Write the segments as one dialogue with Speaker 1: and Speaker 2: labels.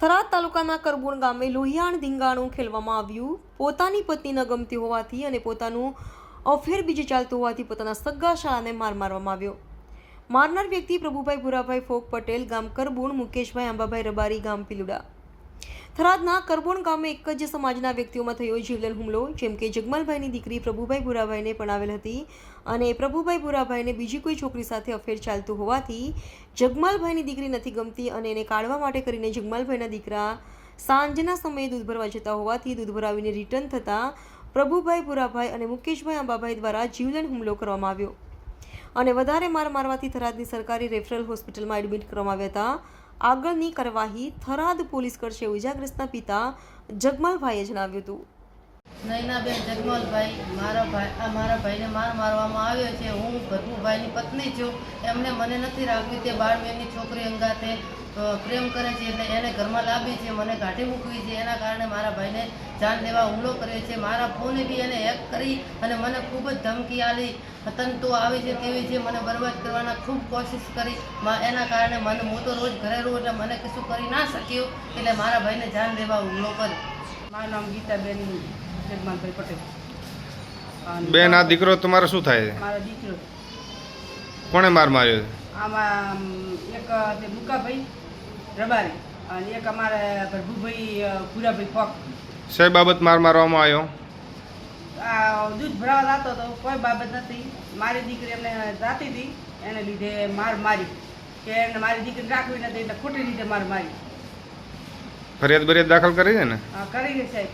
Speaker 1: થરાદ તાલુકાના કરબુણ ગામે લોહિયાણ ધીંગાણું ખેલવામાં આવ્યું। પોતાની પત્ની ન ગમતી હોવાથી અને પોતાનું અફેર બીજે ચાલતું હોવાથી પોતાના સગા શાળાને માર મારવામાં આવ્યો। મારનાર વ્યક્તિ પ્રભુભાઈ ભુરાભાઈ ફોક પટેલ, ગામ કરબુણ, મુકેશભાઈ આંબાભાઈ રબારી, ગામ પીલુડા। થરાદના કરબુણ ગામે એક જ સમાજના વ્યક્તિઓમાં થયો જીવલેણ હુમલો। જેમ કે જગમલભાઈની દીકરી પ્રભુભાઈ ભુરાભાઈને પરણાવેલ હતી અને પ્રભુભાઈ ભુરાભાઈને બીજી કોઈ છોકરી સાથે અફેર ચાલતું હોવાથી જગમલભાઈની દીકરી નથી ગમતી અને એને કાઢવા માટે કરીને જગમલભાઈના દીકરા સાંજના સમયે દૂધ ભરવા જતા હોવાથી દૂધ ભરાવીને રિટર્ન થતાં પ્રભુભાઈ ભુરાભાઈ અને મુકેશભાઈ આંબાભાઈ દ્વારા જીવલેણ હુમલો કરવામાં આવ્યો અને વધારે માર મારવાથી થરાદની સરકારી રેફરલ હોસ્પિટલમાં એડમિટ કરવામાં આવ્યા હતા। આગળની કાર્યવાહી થરાદ પોલીસ કરશે, ઇજાગ્રસ્તના પિતા જગમલભાઈએ જણાવ્યું હતું।
Speaker 2: નૈનાબેન જગમલભાઈ, મારા ભાઈને મારવામાં આવ્યો છે। હું પ્રભુભાઈની પત્ની છું। એમને મને નથી રાખવી, તે બાળમેની છોકરી અંગાતે પ્રેમ કરે છે એટલે એને ઘરમાં લાવી છે, મને કાઢી મૂકવી છે। એના કારણે મારા ભાઈને જાન લેવા હુમલો કર્યો છે। મારા ફોને બી એને હેક કરી અને મને ખૂબ જ ધમકી આલી, તંતુ આવી છે તેવી છે, મને બરબાદ કરવાના ખૂબ કોશિશ કરી। એના કારણે હું તો રોજ ઘરે રહું એટલે મને કશું કરી ના શક્યું, એટલે મારા ભાઈને જાન લેવા હુમલો કર્યો।
Speaker 3: મારું નામ ગીતાબેન જગમલભાઈ પટેલ।
Speaker 4: બેન, આ દીકરો તમારો શું થાય છે?
Speaker 3: મારો દીકરો।
Speaker 4: કોણે માર માર્યો?
Speaker 3: આમાં એક મુકાભાઈ રબારી અને એક અમારે પ્રભુભાઈ ભુરાભાઈ ફોક।
Speaker 4: શેની બાબત માર મારવામાં આવ્યો?
Speaker 3: આ દૂધ ભરાવા જતો હતો, કોઈ બાબત નથી। મારી દીકરી એમને જાતી હતી, એને લીધે મારી કે એને મારી દીકરી રાખવી નથી એટલે ખોટી રીતે મારી।
Speaker 4: ફરિયાદ દાખલ કરી છે ને?
Speaker 3: હા, કરી છે સાહેબ।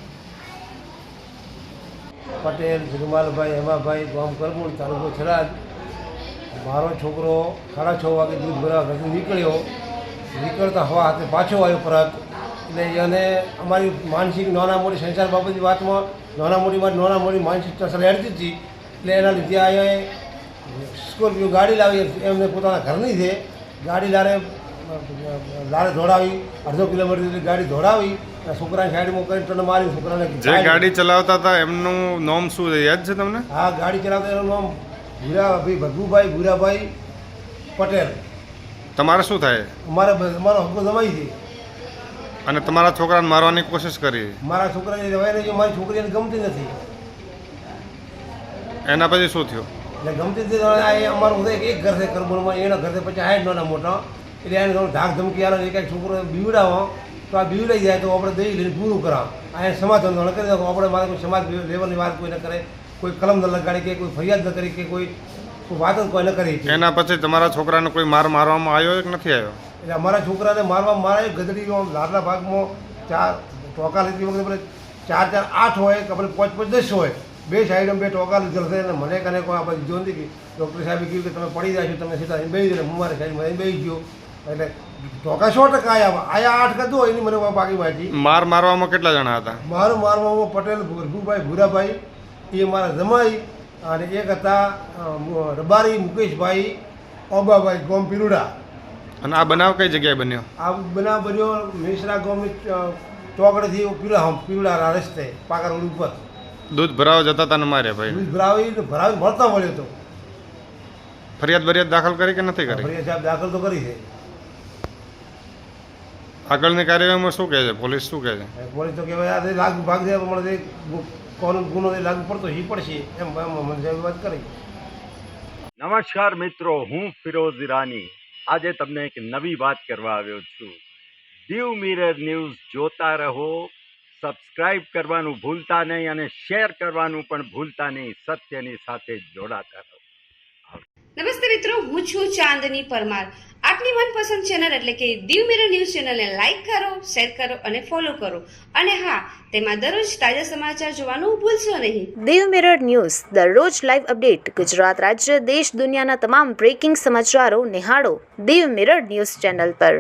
Speaker 5: પટેલ જગમાલભાઈ હેમાભાઈ, ગામ કરબુણ, તાલુકો થરાદ। મારો છોકરો 6:30 વાગે દૂધ ભરવા ઘરથી નીકળતા હવા હાથે પાછો આવ્યો પરત। એટલે એને અમારી માનસિક નાના મોટી સંસાર બાબતની વાતમાં નાના મોટી માનસિકતા સલાહતી હતી। એટલે એના લીધે અહીંયા સ્કોર્પિયો ગાડી લાવી, એમને પોતાના ઘરની છે, ગાડી લારે દોડાવી, 1/2 કિલોમીટર ગાડી દોડાવી, છોકરાની સાઈડમાં કરી ટન મારી છોકરાને।
Speaker 4: જે ગાડી ચલાવતા હતા એમનું નામ શું છે, યાદ છે તમને?
Speaker 5: હા, ગાડી ચલાવતા એનું નામ ભગુભાઈ ભુરાભાઈ પટેલ।
Speaker 4: તમારે શું થાય?
Speaker 5: અમારો હક્કો જમાઈ છે
Speaker 4: અને તમારા છોકરાને મારવાની કોશિશ કરી?
Speaker 5: મારા છોકરાને રવાઈને જો મારી છોકરીને ગમતી નથી,
Speaker 4: એના પછી શું થયું?
Speaker 5: એટલે ગમતી નથી અમારું એક ઘર છે કરબુણમાં, એના ઘરથી પછી આય નાના મોટા, એટલે એને થોડું ધાક ધમકી આવે, એક છોકરો બીવડાવો તો આ બીવડાઈ જાય તો આપણે દઈ લઈને પૂરું કરાવ, અહીંયા સમાધાન કરી દો। આપણે મારે કોઈ સમાજ લેવલની વાત કોઈ ન કરે, કોઈ કલમ ન લગાડી કે કોઈ ફરિયાદ ન કરી કે કોઈ વાત જ કોઈ ન કરી।
Speaker 4: એના પછી તમારા છોકરાને કોઈ મારવામાં આવ્યો કે નથી આવ્યો?
Speaker 5: એટલે અમારા છોકરાને મારવામાં મારે ગધડી લાડલા ભાગમાં 4 ટોકા લીધી વખતે 4 8 હોય કે આપણે 5 10 હોય, બે સાઈડમાં 2 ટોકા લીધેલ છે। અને મને કને કોઈ આપણે જો નથી કે ડૉક્ટર સાહેબે કહ્યું કે તમે પડી જાય છો, તમે સીધા બેસી જાય, હું મારે સાઈડમાં બેસી ગયો, એટલે ટોકા 100% આયા 8 કદો એની મને બાકી માહિતી।
Speaker 4: મારવામાં કેટલા જણા હતા?
Speaker 5: મારવામાં પટેલ પ્રભુભાઈ ભુરાભાઈ, એ મારા જમાઈ, અને એક હતા રબારી મુકેશભાઈ આંબાભાઈ, ગામ પીલુડા।
Speaker 4: અને આ બનાવ કઈ જગ્યાએ બન્યો?
Speaker 5: આ બનાવ બન્યો મેસરા ગામની ચોકડીથી પીલુડા રસ્તે પાકા રોડ ઉપર।
Speaker 4: દૂધ ભરાવા જતા હતા ને માર્યા ભાઈ?
Speaker 5: દૂધ ભરાવી મળતા મળ્યો હતો।
Speaker 4: ફરિયાદ દાખલ કરી કે નથી કરી?
Speaker 5: ફરિયાદ સાહેબ દાખલ તો કરી છે।
Speaker 4: આગળની કાર્યવાહીમાં શું કહે છે પોલીસ? શું કહે છે
Speaker 5: પોલીસ? તો કહેવાય આ લાગુ ભાગ છે, મને ગુનો લાગુ પડતો એ પડશે એમ મને વાત કરી।
Speaker 6: નમસ્કાર મિત્રો, હું ફિરોઝ ઈરાની આજે તમને એક નવી વાત કરવા આવ્યો છું। દીવ મિરર ન્યૂઝ જોતા રહો, સબસ્ક્રાઇબ કરવાનું ભૂલતા નહીં અને શેર કરવાનું પણ ભૂલતા નહીં। સત્યની સાથે જોડાતા રહો।
Speaker 7: નમસ્તે મિત્રો, હું છું ચાંદની પરમાર। આપની મનપસંદ ચેનલ એટલે કે દીવ મિરર ન્યૂઝ ચેનલને લાઈક કરો, શેર કરો અને ફોલો કરો, અને હા, તેમાં દરરોજ તાજા સમાચાર જોવાનું ભૂલશો નહીં।
Speaker 8: દીવ મિરર ન્યૂઝ દરરોજ લાઈવ અપડેટ, ગુજરાત રાજ્ય, દેશ, દુનિયાના તમામ બ્રેકિંગ સમાચારો નિહાળો દીવ મિરર ન્યૂઝ ચેનલ પર।